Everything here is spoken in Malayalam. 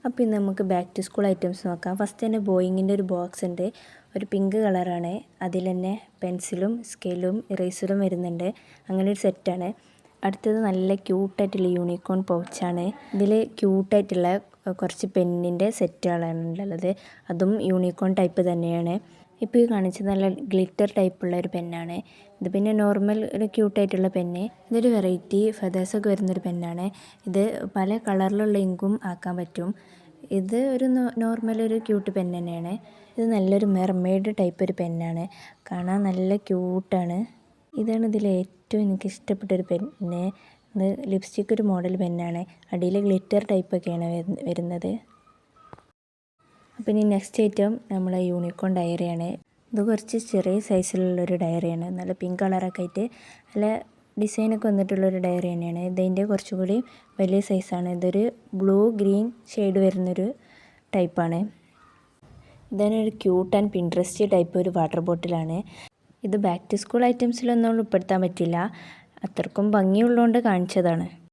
അപ്പോൾ ഇന്ന് നമുക്ക് ബാക്ക് ടു സ്കൂൾ ഐറ്റംസ് നോക്കാം. ഫസ്റ്റ് തന്നെ ബോയിങ്ങിൻ്റെ ഒരു ബോക്സ് ഉണ്ട്. ഒരു പിങ്ക് കളറാണ്. അതിൽ തന്നെ പെൻസിലും സ്കെയിലും ഇറേസറും വരുന്നുണ്ട്. അങ്ങനെ ഒരു സെറ്റാണ്. അടുത്തത് നല്ല ക്യൂട്ടായിട്ടുള്ള യൂണിക്കോൺ പൗച്ചാണ്. ഇതിൽ ക്യൂട്ടായിട്ടുള്ള കുറച്ച് പെന്നിൻ്റെ സെറ്റുകളാണ് ഉള്ളത്. അതും യൂണിക്കോൺ ടൈപ്പ് തന്നെയാണ്. ഇപ്പോൾ ഈ കാണിച്ചത് നല്ല ഗ്ലിറ്റർ ടൈപ്പുള്ള ഒരു പെന്നാണ്. ഇത് പിന്നെ നോർമൽ ഒരു ക്യൂട്ടായിട്ടുള്ള പെന്ന്. ഇതൊരു വെറൈറ്റി ഫെദേഴ്സൊക്കെ വരുന്നൊരു പെന്നാണ്. ഇത് പല കളറിലുള്ള ഇങ്കും ആക്കാൻ പറ്റും. ഇത് ഒരു നോർമൽ ഒരു ക്യൂട്ട് പെൻ തന്നെയാണ്. ഇത് നല്ലൊരു മെർമെയ്ഡ് ടൈപ്പ് ഒരു പെന്നാണ്. കാണാൻ നല്ല ക്യൂട്ടാണ്. ഇതാണ് ഇതിൽ ഏറ്റവും എനിക്ക് ഇഷ്ടപ്പെട്ടൊരു പെന്ന്. ഇത് ലിപ്സ്റ്റിക് ഒരു മോഡൽ പെന്നാണ്. അടിയിൽ ഗ്ലിറ്റർ ടൈപ്പൊക്കെയാണ് വരുന്നത്. അപ്പോൾ ഇനി നെക്സ്റ്റ് ഐറ്റം നമ്മളെ യൂണിക്കോൺ ഡയറിയാണ്. ഇത് കുറച്ച് ചെറിയ സൈസിലുള്ളൊരു ഡയറിയാണ്. നല്ല പിങ്ക് കളറൊക്കെ ആയിട്ട് നല്ല ഡിസൈനൊക്കെ വന്നിട്ടുള്ളൊരു ഡയറി തന്നെയാണ്. ഇതിൻ്റെ കുറച്ചുകൂടി വലിയ സൈസാണ്. ഇതൊരു ബ്ലൂ ഗ്രീൻ ഷെയ്ഡ് വരുന്നൊരു ടൈപ്പാണ്. ഇതാണ് ഒരു ക്യൂട്ട് ആൻഡ് പിൻട്രസ്റ്റി ടൈപ്പ് ഒരു വാട്ടർ ബോട്ടിലാണ്. ഇത് ബാക്ക് ടു സ്കൂൾ ഐറ്റംസിലൊന്നും ഉൾപ്പെടുത്താൻ പറ്റില്ല. അത്രക്കും ഭംഗിയുള്ളതുകൊണ്ട് കാണിച്ചതാണ്.